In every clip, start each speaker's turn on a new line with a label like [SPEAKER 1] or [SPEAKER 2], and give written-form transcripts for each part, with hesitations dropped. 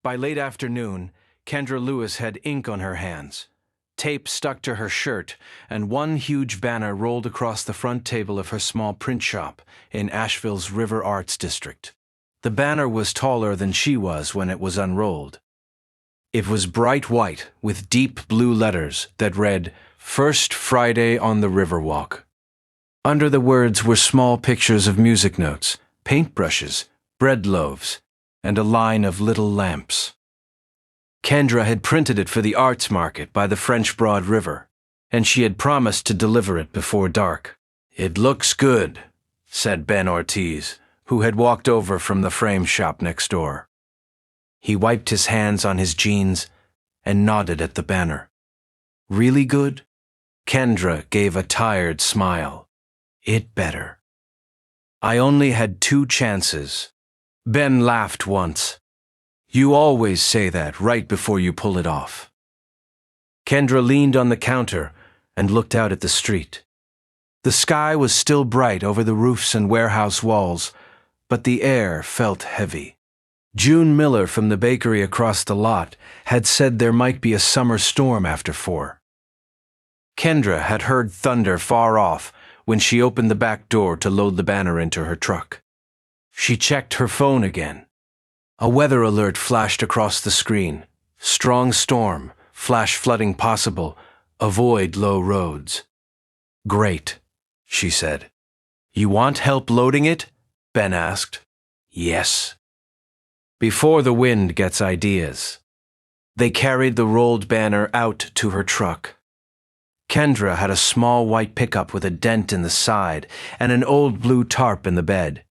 [SPEAKER 1] By late afternoon, Kendra Lewis had ink on her hands. Tape stuck to her shirt, and one huge banner rolled across the front table of her small print shop in Asheville's River Arts District. The banner was taller than she was when it was unrolled. It was bright white with deep blue letters that read, "First Friday on the Riverwalk." Under the words were small pictures of music notes, paintbrushes, bread loaves, and a line of little lamps. Kendra had printed it for the arts market by the French Broad River, and she had promised to deliver it before dark. "It looks good," said Ben Ortiz, who had walked over from the frame shop next door. He wiped his hands on his jeans and nodded at the banner. "Really good?" Kendra gave a tired smile. "It better." "I only had 2 chances." Ben laughed once. "You always say that right before you pull it off." Kendra leaned on the counter and looked out at the street. The sky was still bright over the roofs and warehouse walls, but the air felt heavy. June Miller from the bakery across the lot had said there might be a summer storm after 4. Kendra had heard thunder far off when she opened the back door to load the banner into her truck. She checked her phone again. A weather alert flashed across the screen. "Strong storm, flash flooding possible, avoid low roads." "Great," she said. "You want help loading it?" Ben asked. "Yes." Before the wind gets ideas. They carried the rolled banner out to her truck. Kendra had a small white pickup with a dent in the side and an old blue tarp in the bed.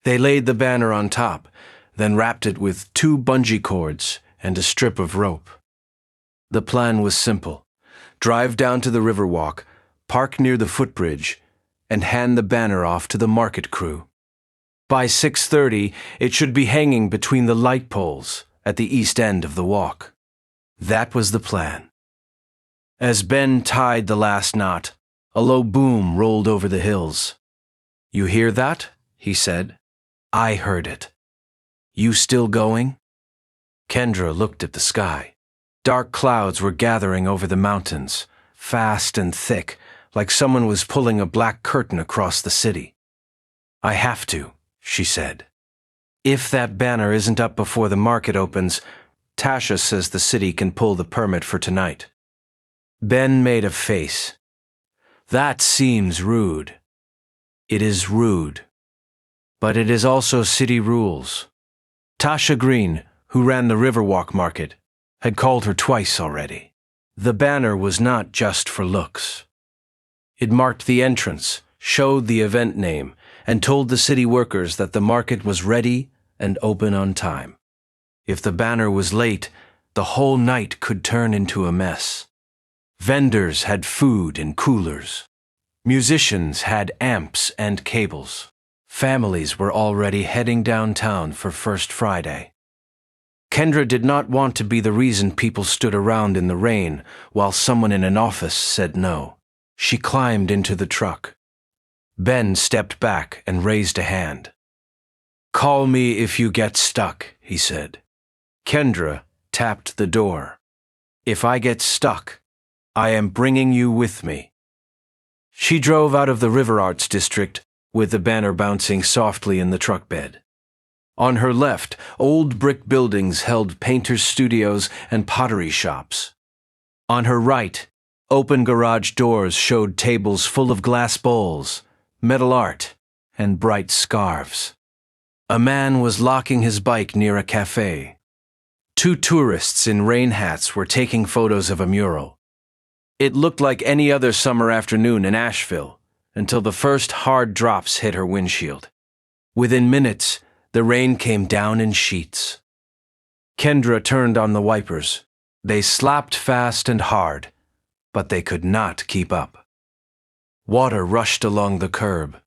[SPEAKER 1] They laid the banner on top, then wrapped it with 2 bungee cords and a strip of rope. The plan was simple. Drive down to the Riverwalk, park near the Footbridge, and hand the banner off to the market crew. By 6:30, it should be hanging between the light poles at the east end of the walk. That was the plan. As Ben tied the last knot, a low boom rolled over the hills. "You hear that?" he said. "I heard it. You still going?" Kendra looked at the sky. Dark clouds were gathering over the mountains, fast and thick, like someone was pulling a black curtain across the city. "I have to," she said. "If that banner isn't up before the market opens, Tasha says the city can pull the permit for tonight." Ben made a face. "That seems rude." "It is rude. But it is also city rules." Tasha Green, who ran the Riverwalk Market, had called her twice already. The banner was not just for looks. It marked the entrance, showed the event name, and told the city workers that the market was ready and open on time. If the banner was late, the whole night could turn into a mess. Vendors had food in coolers. Musicians had amps and cables. Families were already heading downtown for First Friday. Kendra did not want to be the reason people stood around in the rain while someone in an office said no. She climbed into the truck. Ben stepped back and raised a hand. "Call me if you get stuck," he said. Kendra tapped the door. "If I get stuck, I am bringing you with me." She drove out of the River Arts District with the banner bouncing softly in the truck bed. On her left, old brick buildings held painters' studios and pottery shops. On her right, open garage doors showed tables full of glass bowls, metal art, and bright scarves. A man was locking his bike near a cafe. 2 tourists in rain hats were taking photos of a mural. It looked like any other summer afternoon in Asheville, until the first hard drops hit her windshield. Within minutes, the rain came down in sheets. Kendra turned on the wipers. They slapped fast and hard, but they could not keep up. Water rushed along the curb.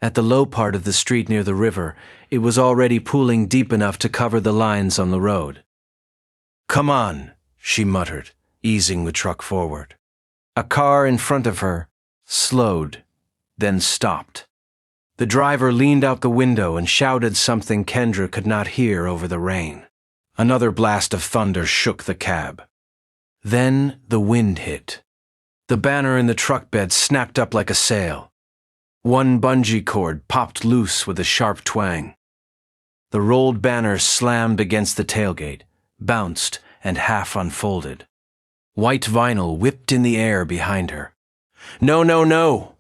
[SPEAKER 1] At the low part of the street near the river, it was already pooling deep enough to cover the lines on the road. "Come on," she muttered, easing the truck forward. A car in front of her slowed, then stopped. The driver leaned out the window and shouted something Kendra could not hear over the rain. Another blast of thunder shook the cab. Then the wind hit. The banner in the truck bed snapped up like a sail. One bungee cord popped loose with a sharp twang. The rolled banner slammed against the tailgate, bounced, and half unfolded. White vinyl whipped in the air behind her. "No, no, no!"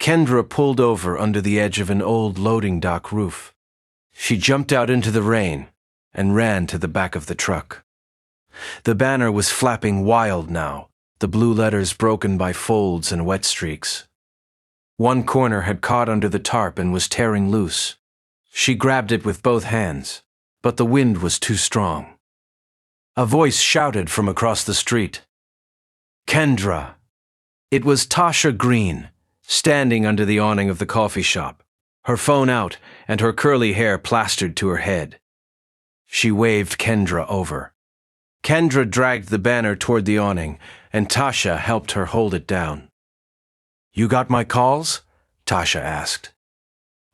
[SPEAKER 1] Kendra pulled over under the edge of an old loading dock roof. She jumped out into the rain and ran to the back of the truck. The banner was flapping wild now, the blue letters broken by folds and wet streaks. One corner had caught under the tarp and was tearing loose. She grabbed it with both hands, but the wind was too strong. A voice shouted from across the street. "Kendra!" It was Tasha Green, standing under the awning of the coffee shop, her phone out and her curly hair plastered to her head. She waved Kendra over. Kendra dragged the banner toward the awning, and Tasha helped her hold it down. "You got my calls?" Tasha asked.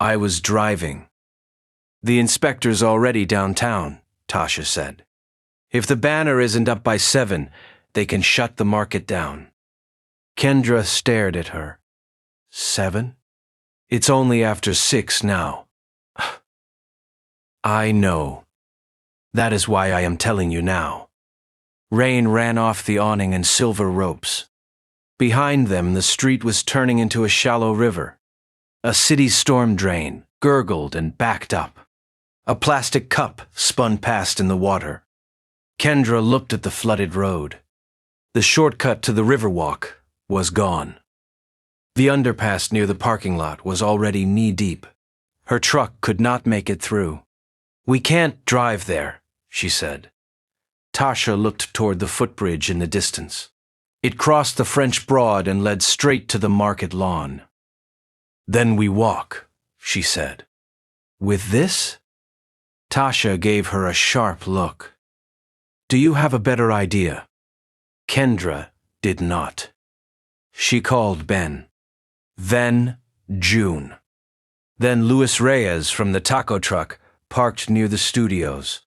[SPEAKER 1] "I was driving." "The inspector's already downtown," Tasha said. "If the banner isn't up by 7, they can shut the market down." Kendra stared at her. 7? It's only after 6 now. I know. That is why I am telling you now. Rain ran off the awning in silver ropes. Behind them, the street was turning into a shallow river. A city storm drain gurgled and backed up. A plastic cup spun past in the water. Kendra looked at the flooded road. The shortcut to the Riverwalk was gone. The underpass near the parking lot was already knee-deep. Her truck could not make it through. "We can't drive there," she said. Tasha looked toward the footbridge in the distance. It crossed the French Broad and led straight to the market lawn. "Then we walk," she said. "With this?" Tasha gave her a sharp look. "Do you have a better idea?" Kendra did not. She called Ben. Then June. Then Luis Reyes from the taco truck parked near the studios.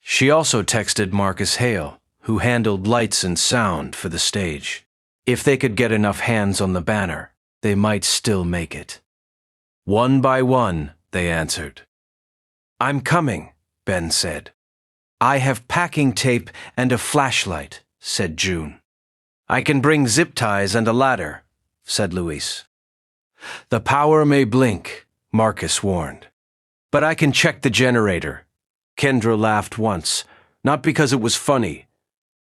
[SPEAKER 1] She also texted Marcus Hale, who handled lights and sound for the stage. If they could get enough hands on the banner, they might still make it. One by one, they answered. "I'm coming," Ben said. "I have packing tape and a flashlight," said June. "I can bring zip ties and a ladder," said Luis. "The power may blink," Marcus warned. "But I can check the generator." Kendra laughed once, not because it was funny,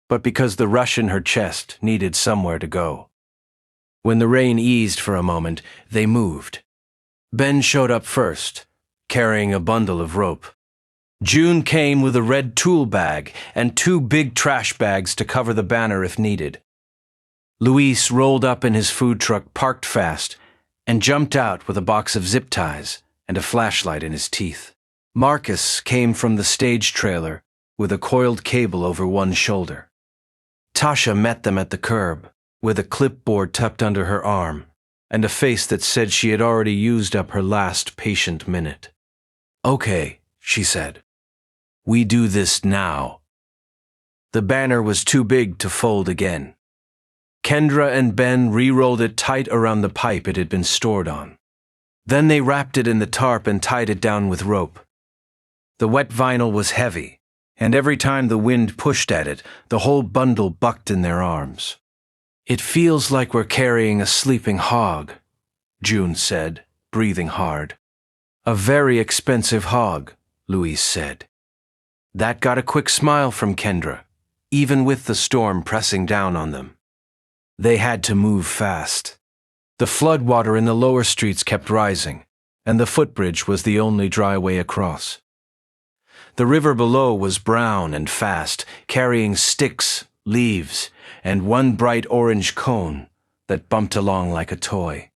[SPEAKER 1] but because the rush in her chest needed somewhere to go. When the rain eased for a moment, they moved. Ben showed up first, carrying a bundle of rope. June came with a red tool bag and 2 big trash bags to cover the banner if needed. Luis rolled up in his food truck parked fast and jumped out with a box of zip ties and a flashlight in his teeth. Marcus came from the stage trailer with a coiled cable over one shoulder. Tasha met them at the curb, with a clipboard tucked under her arm and a face that said she had already used up her last patient minute. "Okay," she said. "We do this now." The banner was too big to fold again. Kendra and Ben re-rolled it tight around the pipe it had been stored on. Then they wrapped it in the tarp and tied it down with rope. The wet vinyl was heavy, and every time the wind pushed at it, the whole bundle bucked in their arms. "It feels like we're carrying a sleeping hog," June said, breathing hard. "A very expensive hog," Luis said. That got a quick smile from Kendra, even with the storm pressing down on them. They had to move fast. The floodwater in the lower streets kept rising, and the footbridge was the only dry way across. The river below was brown and fast, carrying sticks, leaves, and one bright orange cone that bumped along like a toy.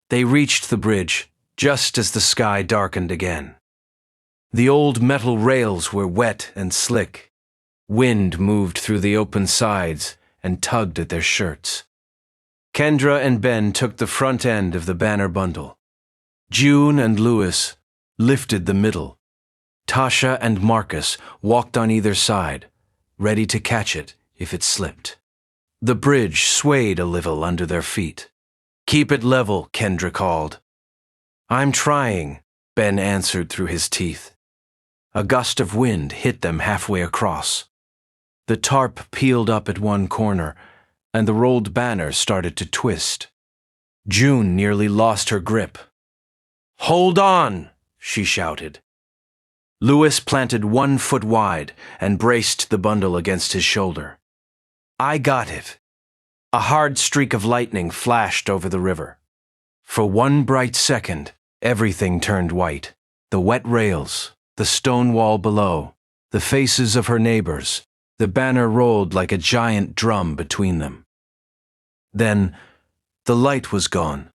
[SPEAKER 1] They reached the bridge just as the sky darkened again. The old metal rails were wet and slick. Wind moved through the open sides and tugged at their shirts. Kendra and Ben took the front end of the banner bundle. June and Luis lifted the middle. Tasha and Marcus walked on either side, ready to catch it if it slipped. The bridge swayed a little under their feet. "Keep it level," Kendra called. "I'm trying," Ben answered through his teeth. A gust of wind hit them halfway across. The tarp peeled up at one corner, and the rolled banner started to twist. June nearly lost her grip. "Hold on!" she shouted. Lewis planted 1 foot wide and braced the bundle against his shoulder. "I got it." A hard streak of lightning flashed over the river. For one bright second, everything turned white. The wet rails, the stone wall below, the faces of her neighbors. The banner rolled like a giant drum between them. Then, the light was gone.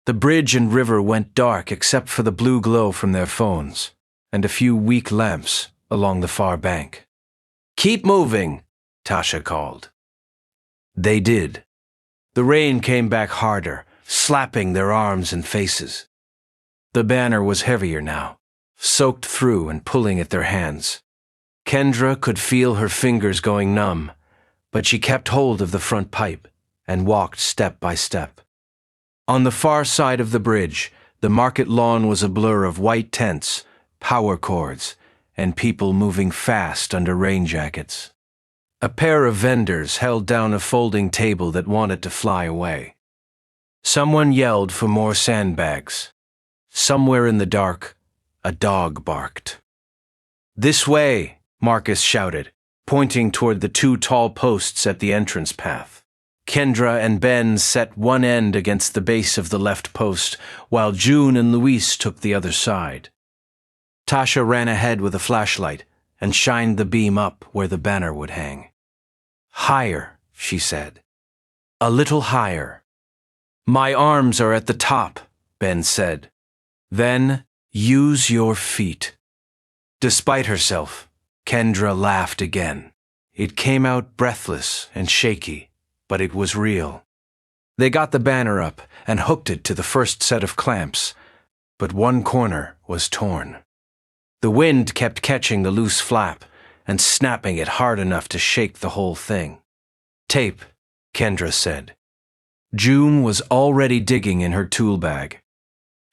[SPEAKER 1] The bridge and river went dark except for the blue glow from their phones, and a few weak lamps along the far bank. "Keep moving," Tasha called. They did. The rain came back harder, slapping their arms and faces. The banner was heavier now, soaked through and pulling at their hands. Kendra could feel her fingers going numb, but she kept hold of the front pipe and walked step by step. On the far side of the bridge, the market lawn was a blur of white tents, power cords, and people moving fast under rain jackets. A pair of vendors held down a folding table that wanted to fly away. Someone yelled for more sandbags. Somewhere in the dark, a dog barked. "This way," Marcus shouted, pointing toward the 2 tall posts at the entrance path. Kendra and Ben set one end against the base of the left post, while June and Luis took the other side. Tasha ran ahead with a flashlight and shined the beam up where the banner would hang. "Higher," she said. "A little higher." "My arms are at the top," Ben said. "Then use your feet." Despite herself, Kendra laughed again. It came out breathless and shaky, but it was real. They got the banner up and hooked it to the first set of clamps, but one corner was torn. The wind kept catching the loose flap and snapping it hard enough to shake the whole thing. "Tape," Kendra said. June was already digging in her tool bag.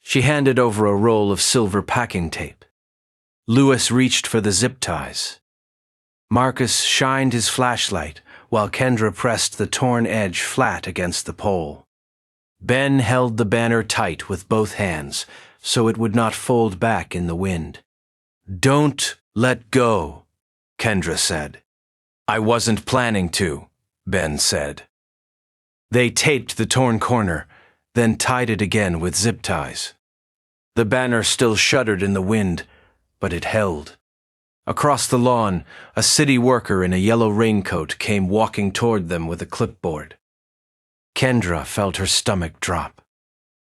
[SPEAKER 1] She handed over a roll of silver packing tape. Lewis reached for the zip ties. Marcus shined his flashlight while Kendra pressed the torn edge flat against the pole. Ben held the banner tight with both hands so it would not fold back in the wind. "Don't let go," Kendra said. "I wasn't planning to," Ben said. They taped the torn corner, then tied it again with zip ties. The banner still shuddered in the wind, but it held. Across the lawn, a city worker in a yellow raincoat came walking toward them with a clipboard. Kendra felt her stomach drop.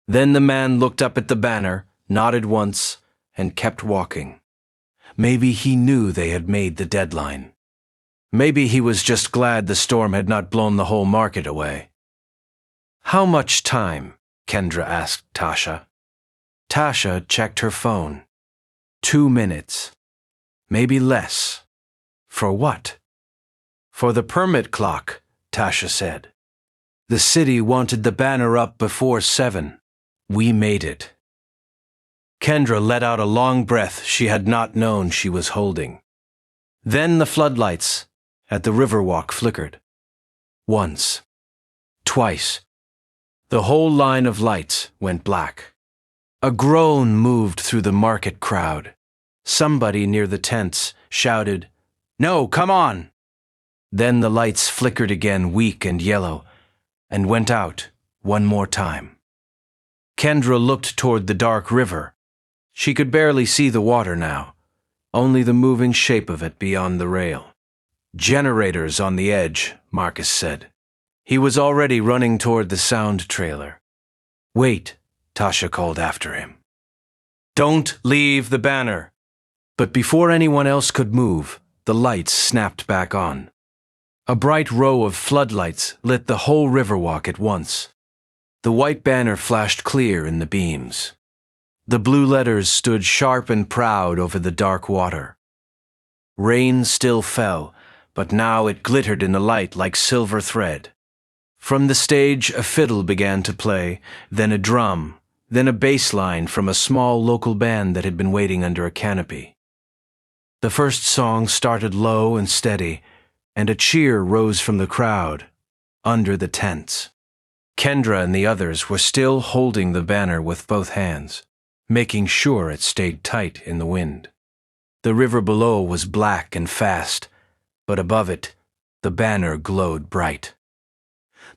[SPEAKER 1] Then the man looked up at the banner, nodded once, and kept walking. Maybe he knew they had made the deadline. Maybe he was just glad the storm had not blown the whole market away. "How much time?" Kendra asked Tasha. Tasha checked her phone. 2 minutes. Maybe less. For what? "For the permit clock," Tasha said. "The city wanted the banner up before 7. We made it." Kendra let out a long breath she had not known she was holding. Then the floodlights at the Riverwalk flickered. Once. Twice. The whole line of lights went black. A groan moved through the market crowd. Somebody near the tents shouted, "No, come on!" Then the lights flickered again, weak and yellow, and went out one more time. Kendra looked toward the dark river. She could barely see the water now, only the moving shape of it beyond the rail. "Generators on the edge," Marcus said. He was already running toward the sound trailer. "Wait," Tasha called after him. "Don't leave the banner." But before anyone else could move, the lights snapped back on. A bright row of floodlights lit the whole Riverwalk at once. The white banner flashed clear in the beams. The blue letters stood sharp and proud over the dark water. Rain still fell, but now it glittered in the light like silver thread. From the stage, a fiddle began to play, then a drum, then a bass line from a small local band that had been waiting under a canopy. The first song started low and steady, and a cheer rose from the crowd, under the tents. Kendra and the others were still holding the banner with both hands, making sure it stayed tight in the wind. The river below was black and fast, but above it, the banner glowed bright.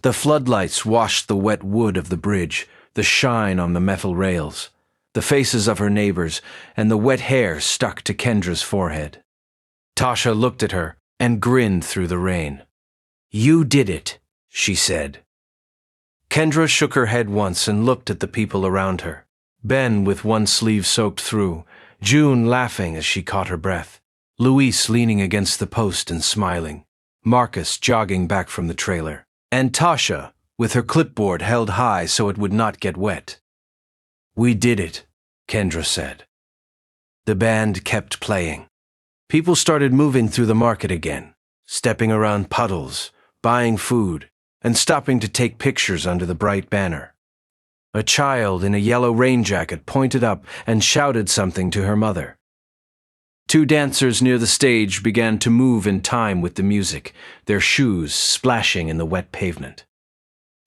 [SPEAKER 1] The floodlights washed the wet wood of the bridge, the shine on the metal rails, the faces of her neighbors, and the wet hair stuck to Kendra's forehead. Tasha looked at her and grinned through the rain. "You did it," she said. Kendra shook her head once and looked at the people around her. Ben with one sleeve soaked through, June laughing as she caught her breath, Luis leaning against the post and smiling, Marcus jogging back from the trailer, and Tasha with her clipboard held high so it would not get wet. "We did it," Kendra said. The band kept playing. People started moving through the market again, stepping around puddles, buying food, and stopping to take pictures under the bright banner. A child in a yellow rain jacket pointed up and shouted something to her mother. Two dancers near the stage began to move in time with the music, their shoes splashing in the wet pavement.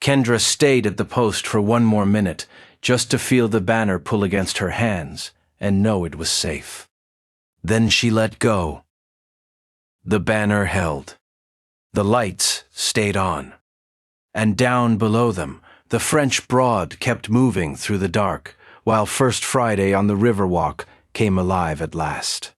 [SPEAKER 1] Kendra stayed at the post for one more minute, just to feel the banner pull against her hands and know it was safe. Then she let go. The banner held. The lights stayed on. And down below them, the French Broad kept moving through the dark, while First Friday on the Riverwalk came alive at last.